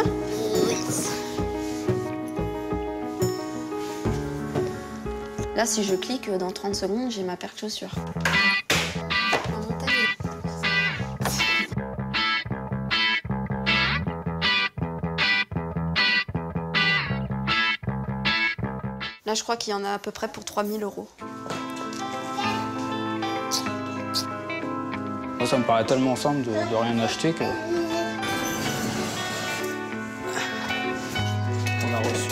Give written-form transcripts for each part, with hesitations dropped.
bien? Oui. Là, si je clique, dans 30 secondes, j'ai ma paire de chaussures. Là, je crois qu'il y en a à peu près pour 3000 €. Moi, ça me paraît tellement simple de rien acheter que... On a reçu.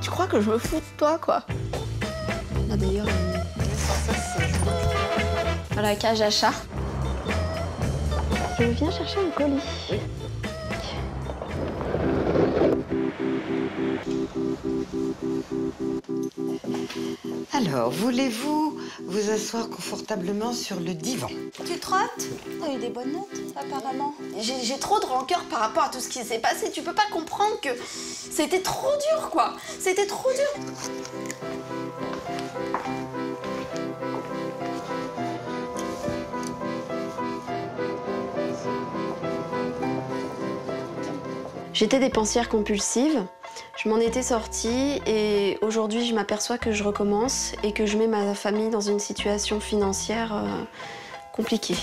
Tu crois que je me fous de toi, quoi? Là, d'ailleurs, à la cage achat. Je viens chercher un colis. Oui. Alors, voulez-vous vous asseoir confortablement sur le divan? Tu trottes? T'as eu des bonnes notes, apparemment. J'ai trop de rancœur par rapport à tout ce qui s'est passé. Tu peux pas comprendre que c'était trop dur, quoi. C'était trop dur. J'étais dépensière compulsive. Je m'en étais sortie et aujourd'hui, je m'aperçois que je recommence et que je mets ma famille dans une situation financière compliquée.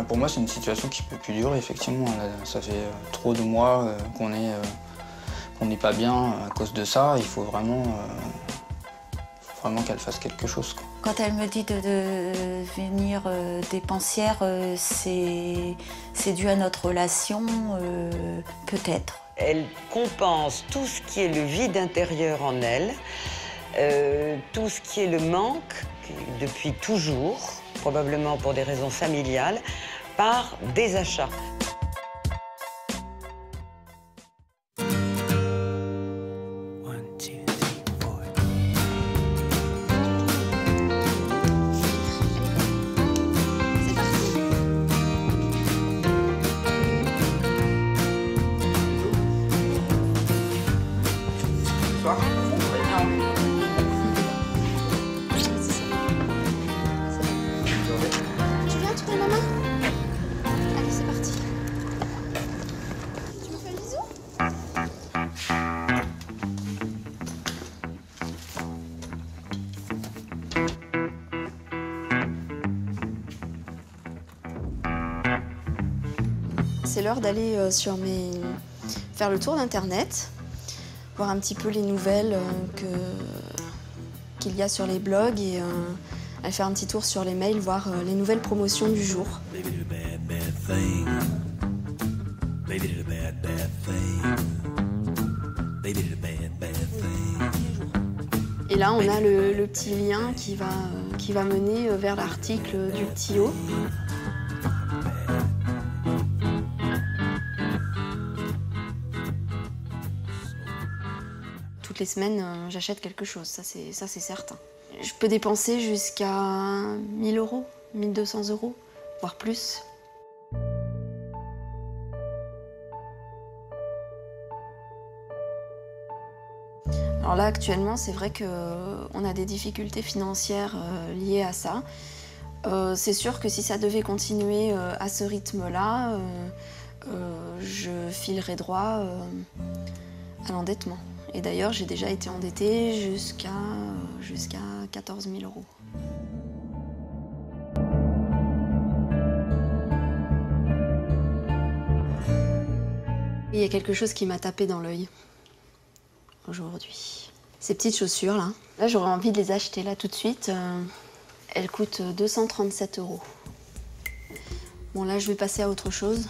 Pour moi, c'est une situation qui peut plus durer, effectivement. Ça fait trop de mois qu'on n'est pas bien à cause de ça. Il faut vraiment qu'elle fasse quelque chose, quoi. Quand elle me dit de devenir dépensière, c'est dû à notre relation, peut-être. Elle compense tout ce qui est le vide intérieur en elle, tout ce qui est le manque, depuis toujours, probablement pour des raisons familiales, par des achats. Tu viens, tu fais maman? Allez, c'est parti. Tu me fais un bisou? C'est l'heure d'aller faire le tour d'internet, voir un petit peu les nouvelles qu'il y a sur les blogs et aller faire un petit tour sur les mails, voir les nouvelles promotions du jour. Et là, on a le petit lien qui va mener vers l'article du petit haut. Toutes les semaines, j'achète quelque chose, ça c'est certain. Je peux dépenser jusqu'à 1000 €, 1200 €, voire plus. Alors là, actuellement, c'est vrai qu'on a des difficultés financières liées à ça. C'est sûr que si ça devait continuer à ce rythme-là, je filerais droit à l'endettement. Et d'ailleurs, j'ai déjà été endettée jusqu'à 14 000 €. Il y a quelque chose qui m'a tapé dans l'œil aujourd'hui. Ces petites chaussures là. Là, j'aurais envie de les acheter là tout de suite. Elles coûtent 237 €. Bon, là, je vais passer à autre chose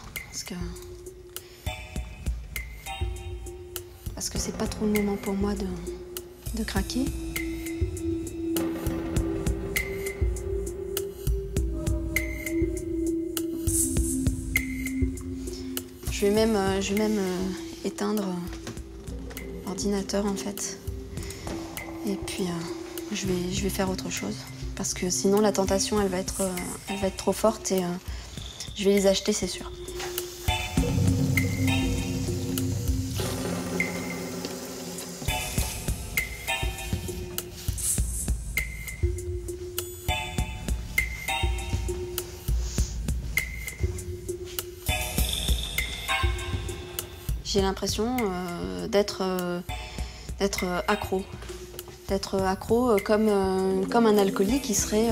parce que c'est pas trop le moment pour moi de craquer. Je vais même éteindre l'ordinateur en fait. Et puis je vais faire autre chose. Parce que sinon la tentation elle va être trop forte et je vais les acheter, c'est sûr. J'ai l'impression d'être accro. D'être accro comme un alcoolique qui serait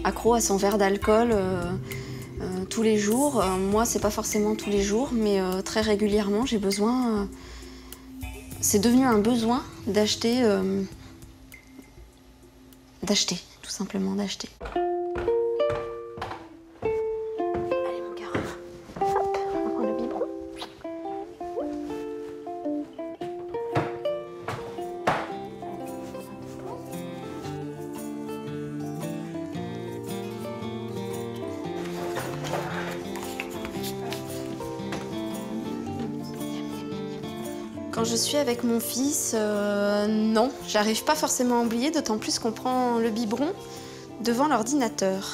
accro à son verre d'alcool tous les jours. Moi, c'est pas forcément tous les jours, mais très régulièrement, j'ai besoin... c'est devenu un besoin d'acheter, tout simplement d'acheter. Allez mon cœur, hop, on va prendre le biberon. Quand je suis avec mon fils, non, j'arrive pas forcément à oublier, d'autant plus qu'on prend le biberon devant l'ordinateur.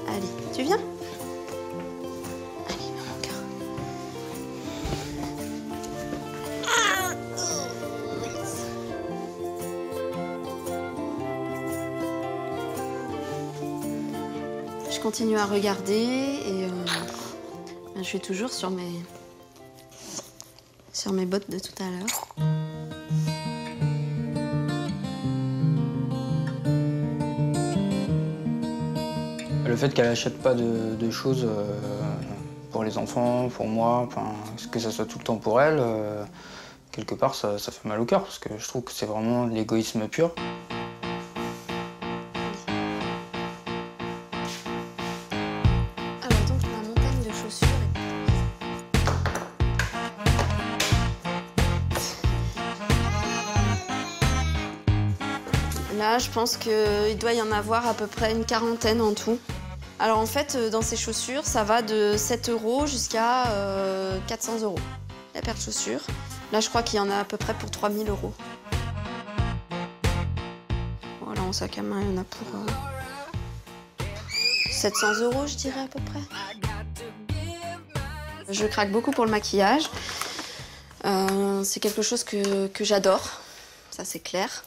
Allez, tu viens? Allez, mon cœur. Je continue à regarder et je suis toujours sur mes bottes de tout à l'heure. Le fait qu'elle n'achète pas de choses pour les enfants, pour moi, enfin, que ça soit tout le temps pour elle, quelque part ça fait mal au cœur parce que je trouve que c'est vraiment de l'égoïsme pur. Alors donc la montagne de chaussures. Là, je pense qu'il doit y en avoir à peu près une quarantaine en tout. Alors en fait, dans ces chaussures, ça va de 7 € jusqu'à 400 €. La paire de chaussures. Là, je crois qu'il y en a à peu près pour 3000 €. Voilà, en sac à main, il y en a pour 700 €, je dirais à peu près. Je craque beaucoup pour le maquillage. C'est quelque chose que j'adore, ça c'est clair.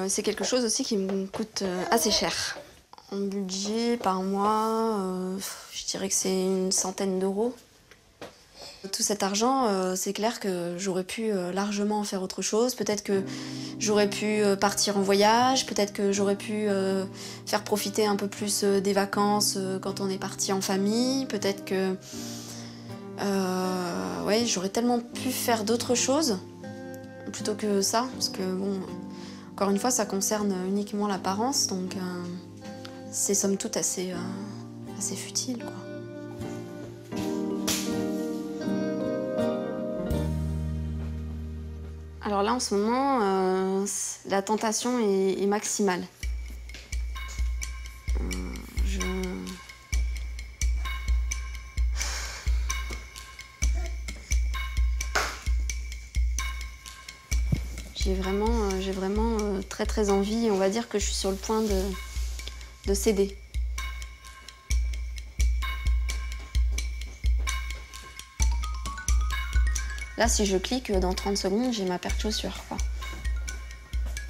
C'est quelque chose aussi qui me coûte assez cher. En budget par mois, je dirais que c'est une centaine d'euros. Tout cet argent, c'est clair que j'aurais pu largement en faire autre chose. Peut-être que j'aurais pu partir en voyage, peut-être que j'aurais pu faire profiter un peu plus des vacances quand on est parti en famille. Peut-être que ouais, j'aurais tellement pu faire d'autres choses plutôt que ça, parce que bon, encore une fois, ça concerne uniquement l'apparence, donc c'est somme toute assez futile, quoi. Alors là, en ce moment, la tentation est maximale. J'ai vraiment très envie, on va dire que je suis sur le point de céder. Là, si je clique, dans 30 secondes, j'ai ma paire de chaussures, quoi.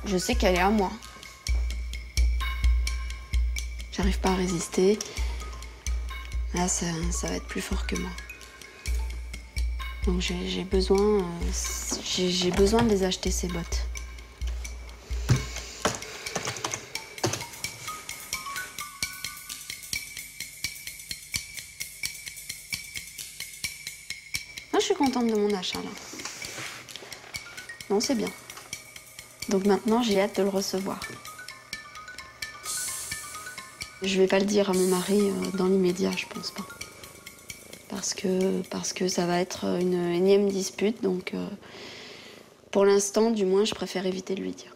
Je sais qu'elle est à moi. J'arrive pas à résister. Là, ça va être plus fort que moi. Donc j'ai besoin de les acheter, ces bottes. Moi, je suis contente de mon achat, là. Non, c'est bien. Donc maintenant, j'ai hâte de le recevoir. Je vais pas le dire à mon mari dans l'immédiat, je pense pas. Parce que ça va être une énième dispute, donc pour l'instant, du moins, je préfère éviter de lui dire.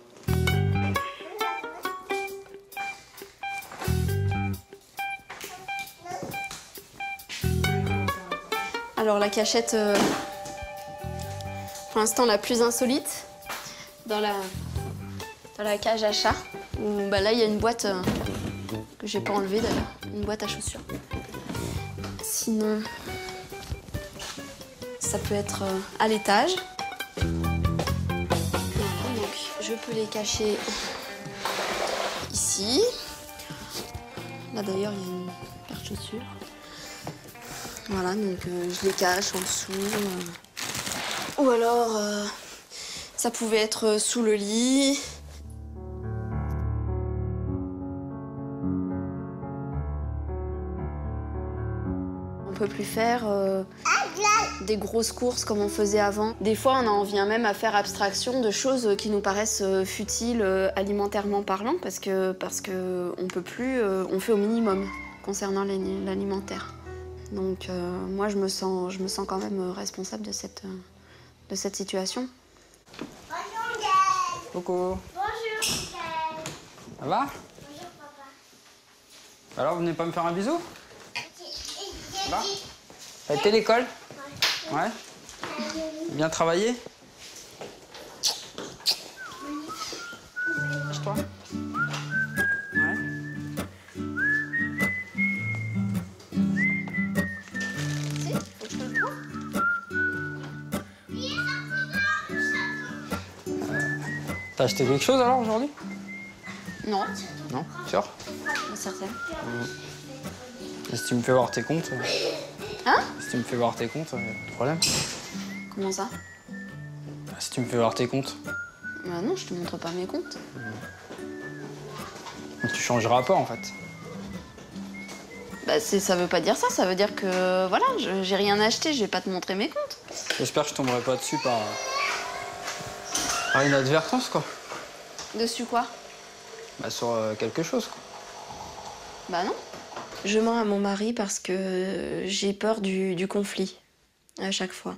Alors la cachette, pour l'instant la plus insolite, dans la cage à chat, où bah, là il y a une boîte que j'ai pas enlevée d'ailleurs, une boîte à chaussures. Sinon, ça peut être à l'étage. Donc, je peux les cacher ici. Là d'ailleurs, il y a une paire de chaussures. Voilà, donc je les cache en dessous. Ou alors, ça pouvait être sous le lit. On peut plus faire des grosses courses comme on faisait avant. Des fois, on en vient même à faire abstraction de choses qui nous paraissent futiles alimentairement parlant parce que on peut plus, on fait au minimum concernant l'alimentaire. Donc moi, je me sens quand même responsable de cette situation. Coucou. Bonjour, Ça va? Bonjour, papa. Alors, vous venez pas me faire un bisou? Ça va? T'as été à l'école? Ouais. Bien travaillé? Lâche-toi. Ouais. Si, faut que je te le prends. T'as acheté quelque chose alors aujourd'hui? Non, Non? Sûr? certaine. Et si tu me fais voir tes comptes? Hein? Si tu me fais voir tes comptes, pas de problème. Comment ça? Si tu me fais voir tes comptes, Bah non, je te montre pas mes comptes. tu changeras pas en fait. Bah ça veut pas dire ça, ça veut dire que voilà, j'ai rien acheté, je vais pas te montrer mes comptes. J'espère que je tomberai pas dessus par inadvertance quoi. Dessus quoi? Bah sur quelque chose quoi. Bah non. Je mens à mon mari parce que j'ai peur du conflit à chaque fois.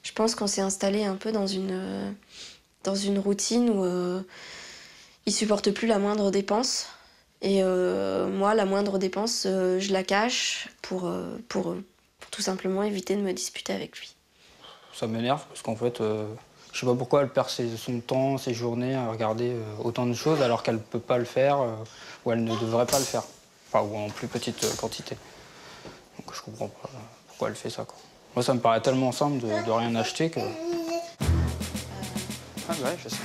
Je pense qu'on s'est installé un peu dans une routine où il supporte plus la moindre dépense. Et moi, la moindre dépense, je la cache pour tout simplement éviter de me disputer avec lui. Ça m'énerve parce qu'en fait, je sais pas pourquoi elle perd son temps, ses journées à regarder autant de choses alors qu'elle peut pas le faire ou elle ne devrait pas le faire. Enfin, ou en plus petite quantité. Donc je comprends pas pourquoi elle fait ça quoi. Moi, ça me paraît tellement simple de rien acheter que... Ah bah ouais, je sais.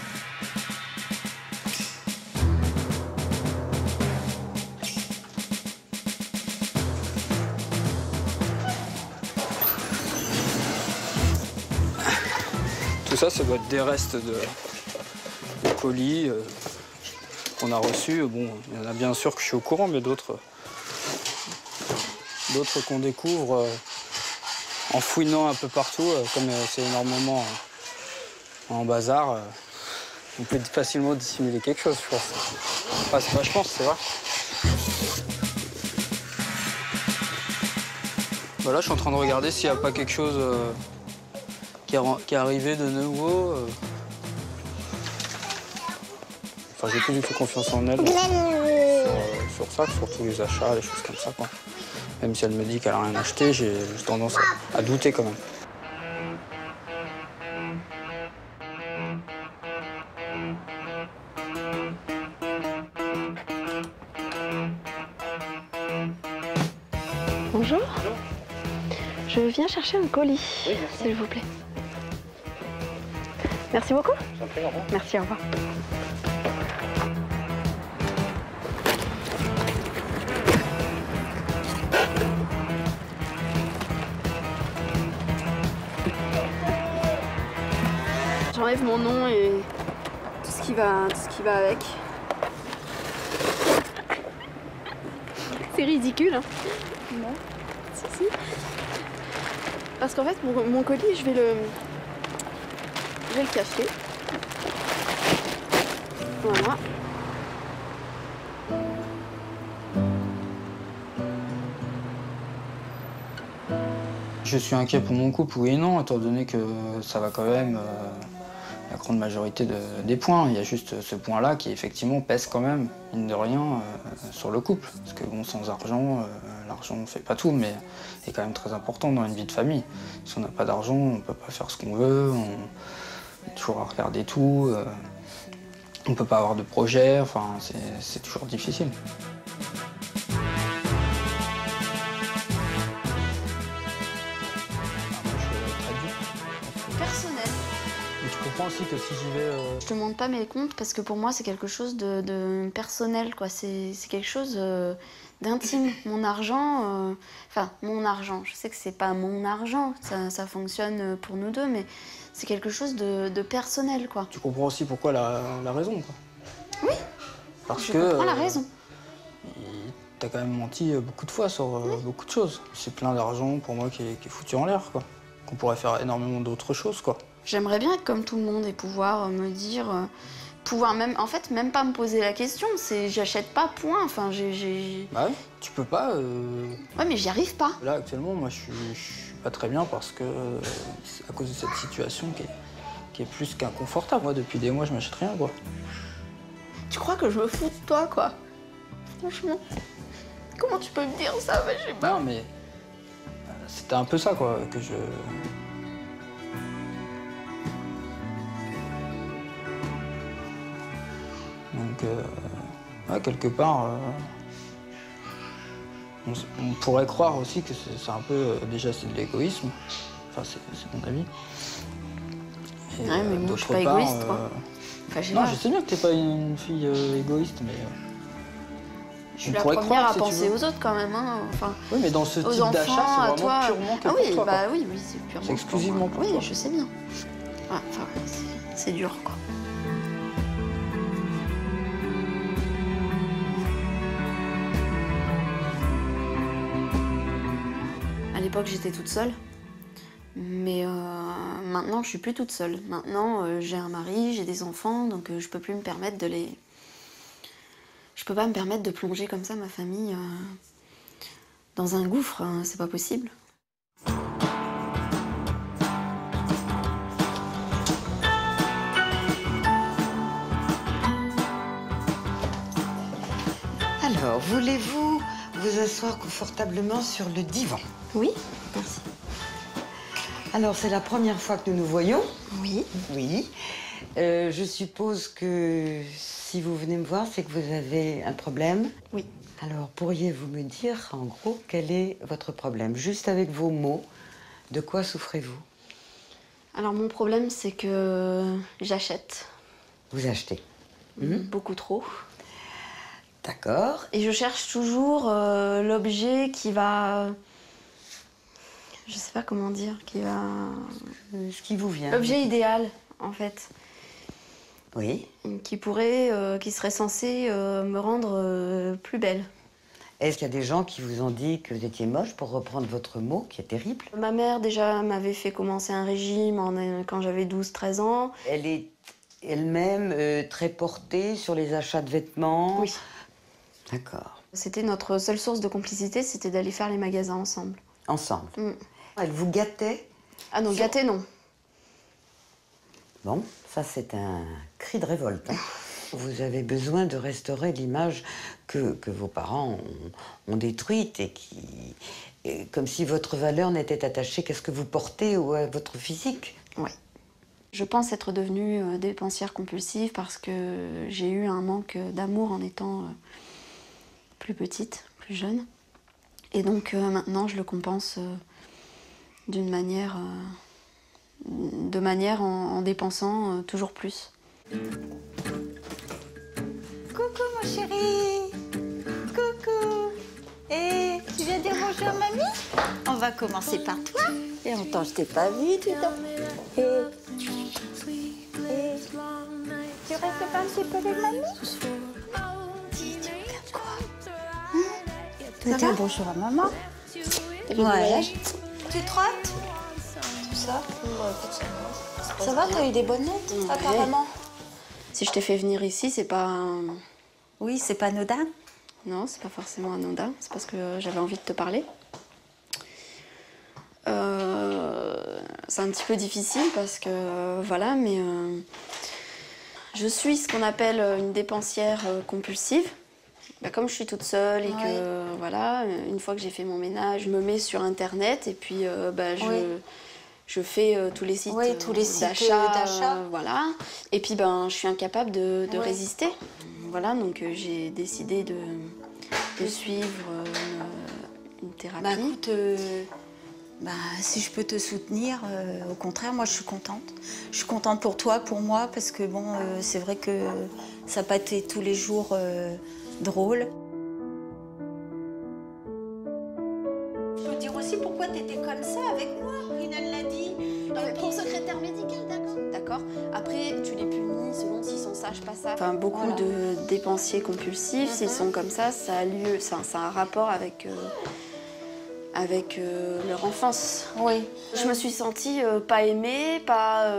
Tout ça, ça doit être des restes de colis qu'on a reçus. Bon, il y en a bien sûr que je suis au courant, mais d'autres qu'on découvre en fouinant un peu partout, comme c'est énormément en bazar. On peut facilement dissimuler quelque chose, je pense. Enfin, c'est pas je pense, c'est vrai. Voilà, je suis en train de regarder s'il n'y a pas quelque chose qui est arrivé de nouveau. Enfin, j'ai plus du tout confiance en elle sur ça, sur tous les achats, les choses comme ça, quoi. Même si elle me dit qu'elle n'a rien acheté, j'ai tendance à douter quand même. Bonjour. Je viens chercher un colis, s'il vous plaît. Merci beaucoup. Merci, au revoir. J'enlève mon nom et tout ce qui va avec. C'est ridicule, hein? Non. Si. Parce qu'en fait, mon colis, je vais le cacher. Voilà. Je suis inquiet pour mon couple, oui et non, étant donné que ça va quand même la grande majorité des points. Il y a juste ce point-là qui, effectivement, pèse quand même, mine de rien, sur le couple. Parce que, bon, sans argent, l'argent ne fait pas tout, mais est quand même très important dans une vie de famille. Si on n'a pas d'argent, on ne peut pas faire ce qu'on veut, on est toujours à regarder tout, on ne peut pas avoir de projet, enfin, c'est toujours difficile. Personnel. Mais tu comprends aussi que si j'y vais... Je te demande pas mes comptes parce que pour moi c'est quelque chose de personnel, quoi. C'est quelque chose d'intime. Mon argent, mon argent, je sais que c'est pas mon argent, ça fonctionne pour nous deux, mais c'est quelque chose de personnel, quoi. Tu comprends aussi pourquoi la raison, quoi. Oui, parce je que comprends la raison. T'as quand même menti beaucoup de fois sur beaucoup de choses. C'est plein d'argent pour moi qui est foutu en l'air, quoi. Qu'on pourrait faire énormément d'autres choses, quoi. J'aimerais bien être comme tout le monde et pouvoir me dire, pouvoir même, en fait, même pas me poser la question. C'est, j'achète pas, point. Enfin, Bah oui, tu peux pas. Ouais, mais j'y arrive pas. Là, actuellement, moi, je suis pas très bien parce que c'est à cause de cette situation qui est plus qu'inconfortable. Moi, depuis des mois, je m'achète rien, quoi. Tu crois que je me fous de toi, quoi? Franchement, comment tu peux me dire ça? Bah, je sais pas. Non, mais c'était un peu ça, quoi, que je... Donc, ouais, quelque part, on pourrait croire aussi que c'est un peu, déjà, c'est de l'égoïsme. Enfin, c'est mon avis. Et, ouais, mais moi, je suis pas part, égoïste, quoi. Enfin, non, je sais bien que t'es pas une fille égoïste, mais... je suis la première à penser aux autres, quand même, hein. Enfin, oui, mais dans ce type aux d'achat, enfants, c'est vraiment purement que pour toi, quoi. Oui, c'est purement. C'est exclusivement pour toi. Oui, je sais bien. Ouais, enfin, c'est dur, quoi. À l'époque, j'étais toute seule. Mais maintenant, je suis plus toute seule. Maintenant, j'ai un mari, j'ai des enfants, donc je peux plus me permettre de les... Je peux pas me permettre de plonger comme ça ma famille dans un gouffre, hein, c'est pas possible. Alors, voulez-vous vous asseoir confortablement sur le divan? Oui, merci. Alors, c'est la première fois que nous nous voyons? Oui. Oui. Je suppose que si vous venez me voir, c'est que vous avez un problème? Oui. Alors, pourriez-vous me dire, en gros, quel est votre problème? Juste avec vos mots, de quoi souffrez-vous? Alors, mon problème, c'est que j'achète. Vous achetez? Beaucoup trop. D'accord. Et je cherche toujours l'objet qui va... Je sais pas comment dire, qui va... Ce qui vous vient. L'objet idéal, en fait. Oui. Qui serait censé me rendre plus belle. Est-ce qu'il y a des gens qui vous ont dit que vous étiez moche, pour reprendre votre mot, qui est terrible? Ma mère, déjà, m'avait fait commencer un régime quand j'avais 12-13 ans. Elle est elle-même très portée sur les achats de vêtements? Oui. D'accord. C'était notre seule source de complicité, c'était d'aller faire les magasins ensemble. Ensemble. Elle vous gâtait? Ah non, gâté, non. Bon, ça c'est un cri de révolte. Hein. Vous avez besoin de restaurer l'image que vos parents ont détruite et comme si votre valeur n'était attachée qu'à ce que vous portez ou à votre physique. Oui. Je pense être devenue dépensière compulsive parce que j'ai eu un manque d'amour en étant plus petite, plus jeune. Et donc maintenant, je le compense d'une manière... en dépensant toujours plus. Coucou mon chéri. Coucou. Et tu viens dire bonjour à mamie? On va commencer par toi. Et longtemps je t'ai pas vu, dis donc. Et tu restes pas un petit peu avec mamie? Tu regardes quoi? Tu veux dire bonjour à maman? Ouais. Tu trottes? Tout ça? Ça va, t'as eu des bonnes notes, apparemment? Si je t'ai fait venir ici, c'est pas... Oui, c'est pas anodin. Non, c'est pas forcément anodin. C'est parce que j'avais envie de te parler. C'est un petit peu difficile parce que... voilà, mais... je suis ce qu'on appelle une dépensière compulsive. Bah, comme je suis toute seule et que... voilà, une fois que j'ai fait mon ménage, je me mets sur Internet et puis je fais tous les sites d'achat. Voilà. Et puis ben, je suis incapable de résister. Voilà, donc j'ai décidé de suivre une thérapie. Bah écoute, Bah, si je peux te soutenir, au contraire, moi je suis contente. Je suis contente pour toi, pour moi, parce que bon, c'est vrai que ça n'a pas été tous les jours drôle. Je peux dire aussi pourquoi tu étais comme ça avec moi, Brynel l'a dit. Pour secrétaire médical, d'accord. D'accord. Après, tu les punis selon s'ils sont sages, pas sages. Enfin, beaucoup de dépensiers compulsifs, s'ils sont comme ça a lieu, ça a un rapport avec leur enfance. Oui. Je me suis sentie pas aimée, pas...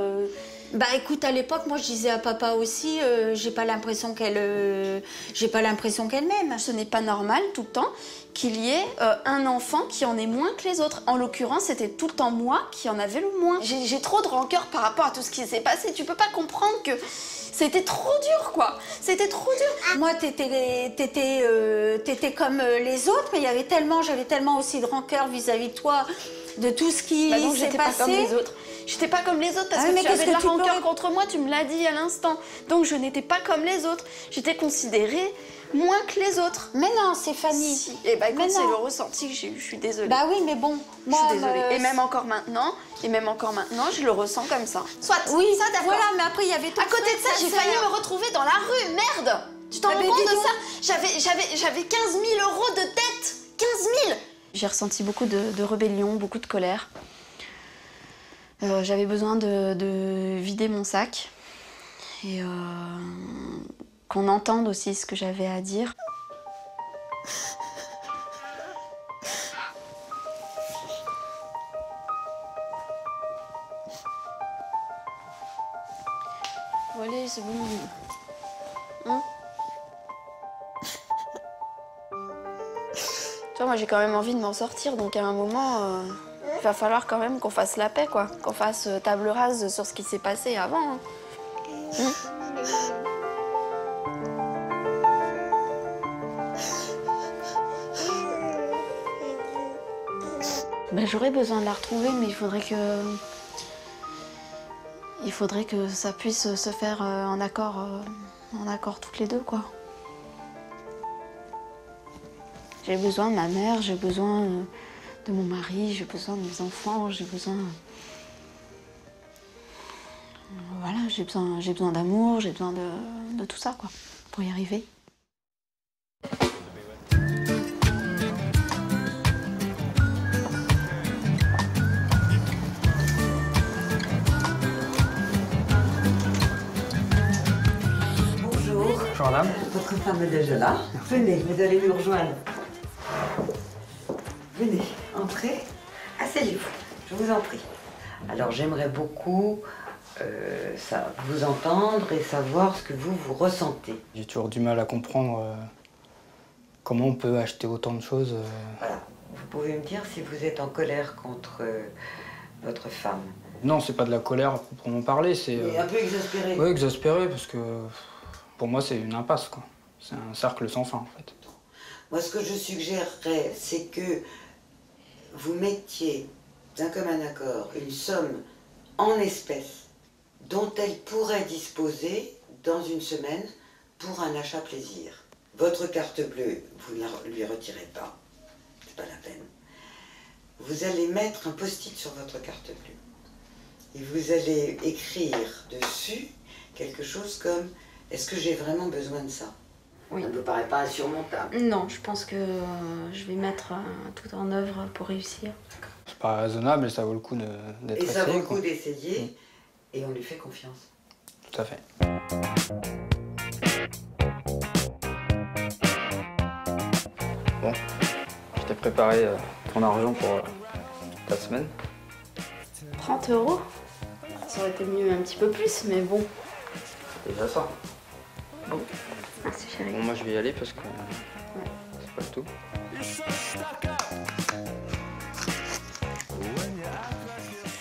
Bah écoute, à l'époque, moi je disais à papa aussi, j'ai pas l'impression qu'elle m'aime. Ce n'est pas normal tout le temps qu'il y ait un enfant qui en ait moins que les autres. En l'occurrence, c'était tout le temps moi qui en avais le moins. J'ai trop de rancœur par rapport à tout ce qui s'est passé. Tu peux pas comprendre que c'était trop dur, quoi. C'était trop dur. Moi, t'étais comme les autres, mais j'avais tellement aussi de rancœur vis-à-vis de toi, de tout ce qui s'est passé. J'étais pas comme les autres. J'étais pas comme les autres parce que tu avais de la rancœur contre moi, tu me l'as dit à l'instant. Donc je n'étais pas comme les autres. J'étais considérée moins que les autres. Mais non, c'est Fanny. Si. Et bah écoute, c'est le ressenti que j'ai eu, je suis désolée. Bah oui, mais bon, moi... Je suis désolée. Et même encore maintenant, je le ressens comme ça. Soit, oui, ça d'accord. Voilà, mais après il y avait tout. À côté de ça, j'ai failli me retrouver dans la rue, merde. Tu t'en rends compte de ça? J'avais 15 000 € de dette. 15 000. J'ai ressenti beaucoup de rébellion, beaucoup de colère. J'avais besoin de vider mon sac et qu'on entende aussi ce que j'avais à dire. Bon, allez, c'est bon. Hein? Tu vois, moi j'ai quand même envie de m'en sortir, donc à un moment... il va falloir quand même qu'on fasse la paix, quoi. Qu'on fasse table rase sur ce qui s'est passé avant. Hein. Ben, j'aurais besoin de la retrouver, mais il faudrait que ça puisse se faire en accord toutes les deux, quoi. J'ai besoin de ma mère, j'ai besoin de mon mari, j'ai besoin de mes enfants, j'ai besoin... Voilà, j'ai besoin d'amour, j'ai besoin de tout ça, quoi, pour y arriver. Bonjour. Bonjour madame. Votre femme est déjà là. Venez, vous allez nous rejoindre. Venez, entrez. Asseyez-vous, je vous en prie. Alors j'aimerais beaucoup vous entendre et savoir ce que vous ressentez. J'ai toujours du mal à comprendre comment on peut acheter autant de choses. Voilà, vous pouvez me dire si vous êtes en colère contre votre femme. Non, c'est pas de la colère à proprement parler, c'est... un peu exaspéré. Oui, exaspéré, parce que pour moi c'est une impasse, quoi. C'est un cercle sans fin, en fait. Moi, ce que je suggérerais, c'est que vous mettiez d'un commun accord une somme en espèces dont elle pourrait disposer dans une semaine pour un achat plaisir. Votre carte bleue, vous ne lui retirez pas, c'est pas la peine. Vous allez mettre un post-it sur votre carte bleue et vous allez écrire dessus quelque chose comme « Est-ce que j'ai vraiment besoin de ça ?» Oui. Ça ne vous paraît pas insurmontable? Non, je pense que je vais mettre tout en œuvre pour réussir. C'est pas raisonnable et ça vaut le coup d'être essayé. Et ça vaut le coup d'essayer, et on lui fait confiance. Tout à fait. Bon, je t'ai préparé ton argent pour ta semaine. 30 €? Ça aurait été mieux un petit peu plus, mais bon. C'est déjà ça. Bon, merci chérie. Bon, moi je vais y aller parce que c'est pas le tout.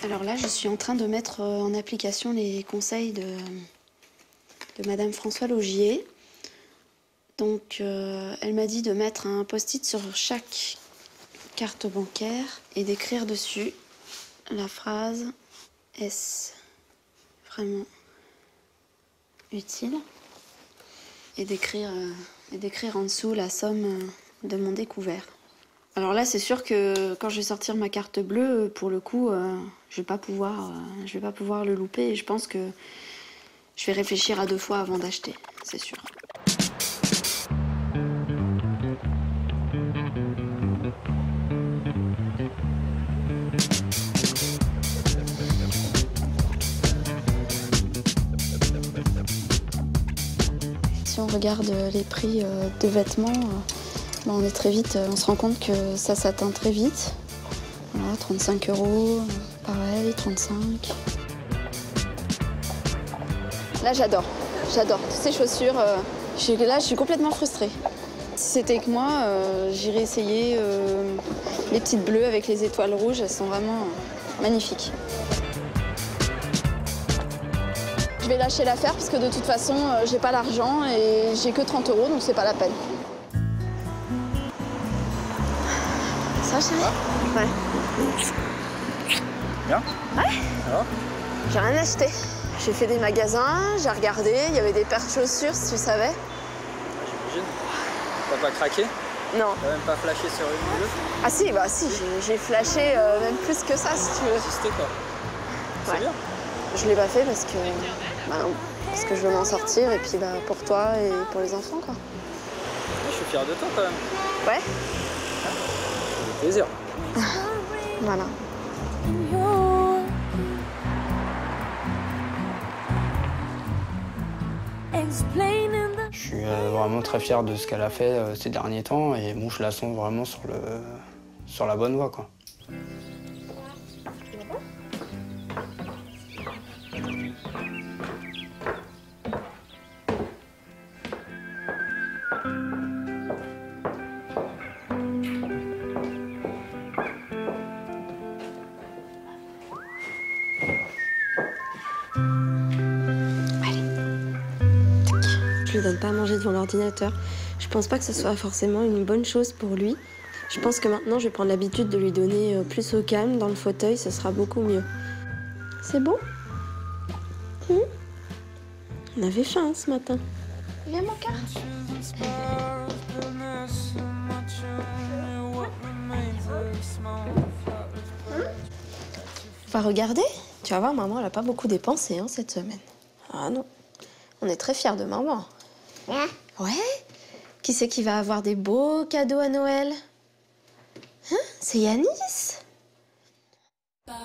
Alors là, je suis en train de mettre en application les conseils de Madame François Laugier. Donc, elle m'a dit de mettre un post-it sur chaque carte bancaire et d'écrire dessus la phrase « Est-ce vraiment utile ?» et d'écrire en dessous la somme de mon découvert. Alors là, c'est sûr que quand je vais sortir ma carte bleue, pour le coup, je vais pas pouvoir le louper. Et je pense que je vais réfléchir à 2 fois avant d'acheter, c'est sûr. Si on regarde les prix de vêtements, on est très vite, on se rend compte que ça s'atteint très vite. Voilà, 35 €, pareil, 35. Là, j'adore. Toutes ces chaussures, là, je suis complètement frustrée. Si c'était que moi, j'irais essayer les petites bleues avec les étoiles rouges. Elles sont vraiment magnifiques. Je vais lâcher l'affaire parce que de toute façon, j'ai pas l'argent et j'ai que 30 €, donc c'est pas la peine. Ça, chérie? Ouais. Bien? Ouais. Alors? J'ai rien acheté. J'ai fait des magasins, j'ai regardé, il y avait des paires de chaussures, si tu savais. J'imagine. T'as pas craqué? Non. T'as même pas flashé sur une ou deux? Ah si, bah si, j'ai flashé même plus que ça, si tu veux. Insisté, quoi. C'est Ouais. bien. Je l'ai pas fait parce que je veux m'en sortir et puis pour toi et pour les enfants, quoi. Je suis fier de toi, quand même. Ouais. Ça fait plaisir. Voilà. Je suis vraiment très fier de ce qu'elle a fait ces derniers temps et bon, je la sens vraiment sur la bonne voie, quoi. Je lui donne pas à manger devant l'ordinateur. Je pense pas que ce soit forcément une bonne chose pour lui. Je pense que maintenant, je vais prendre l'habitude de lui donner plus au calme dans le fauteuil, ce sera beaucoup mieux. C'est bon? On avait faim hein, ce matin. Viens, mon cœur. On va regarder. Tu vas voir, maman, elle a pas beaucoup dépensé hein, cette semaine. Ah non. On est très fiers de maman. Ouais? Qui c'est qui va avoir des beaux cadeaux à Noël? Hein? C'est Yanis?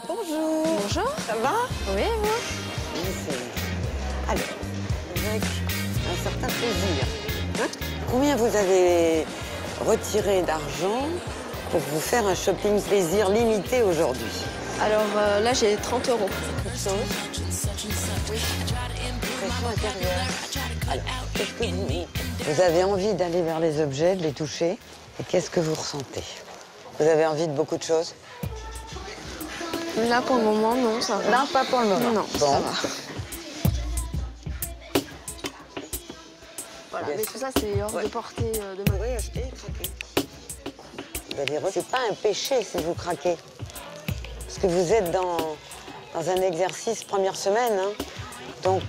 Bonjour. Bonjour. Ça va? Oui, vous? Alors, avec un certain plaisir. Hein? Combien vous avez retiré d'argent pour vous faire un shopping plaisir limité aujourd'hui? Alors là, j'ai 30 €. Quelque chose? Oui. Pression intérieure. Alors, qu'est-ce que vous avez envie d'aller vers les objets, de les toucher, et qu'est-ce que vous ressentez? Vous avez envie de beaucoup de choses? Là, pour le moment, non, ça va. Non, pas pour le moment. Non, Bon. ça va. Voilà, mais tout ça, c'est hors de portée de ma... Oui, achetez, craquez. Vous allez c'est pas un péché si vous craquez. Parce que vous êtes dans un exercice première semaine. Hein. Donc,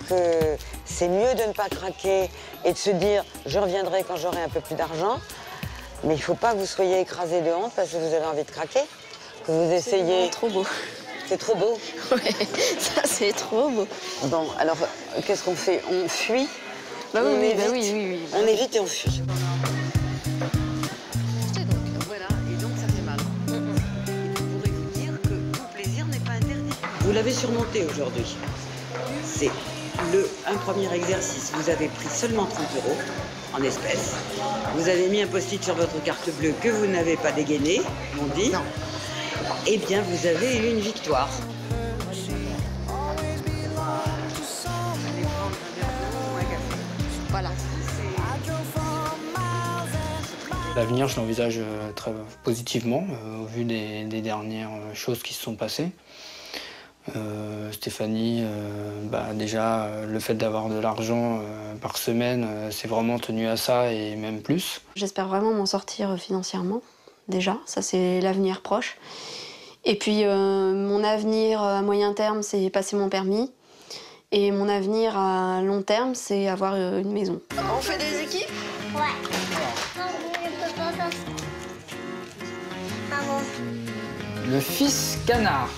c'est mieux de ne pas craquer et de se dire « je reviendrai quand j'aurai un peu plus d'argent ». Mais il ne faut pas que vous soyez écrasé de honte parce que vous avez envie de craquer. Que vous essayez... C'est trop beau. C'est trop beau? Ouais, ça, c'est trop beau. Bon, alors, qu'est-ce qu'on fait? On fuit? Bah oui, On oui, évite. bah oui. On évite et on fuit. Voilà, et donc ça fait mal. Je pourrais vous dire que tout plaisir n'est pas interdit. Vous l'avez surmonté aujourd'hui. C'est un premier exercice. Vous avez pris seulement 30 € en espèces. Vous avez mis un post-it sur votre carte bleue que vous n'avez pas dégainé, on dit. Non. Eh bien, vous avez eu une victoire. Voilà. L'avenir, je l'envisage très positivement au vu des dernières choses qui se sont passées. Stéphanie, déjà, le fait d'avoir de l'argent par semaine, c'est vraiment tenu à ça et même plus. J'espère vraiment m'en sortir financièrement, déjà. Ça, c'est l'avenir proche. Et puis, mon avenir à moyen terme, c'est passer mon permis. Et mon avenir à long terme, c'est avoir une maison. On fait des équipes? Ouais. Non, je peux pas faire ça. maman. Le fils canard.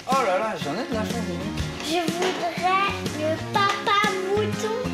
Oh là là, j'en ai de la chance. Je voudrais le papa mouton.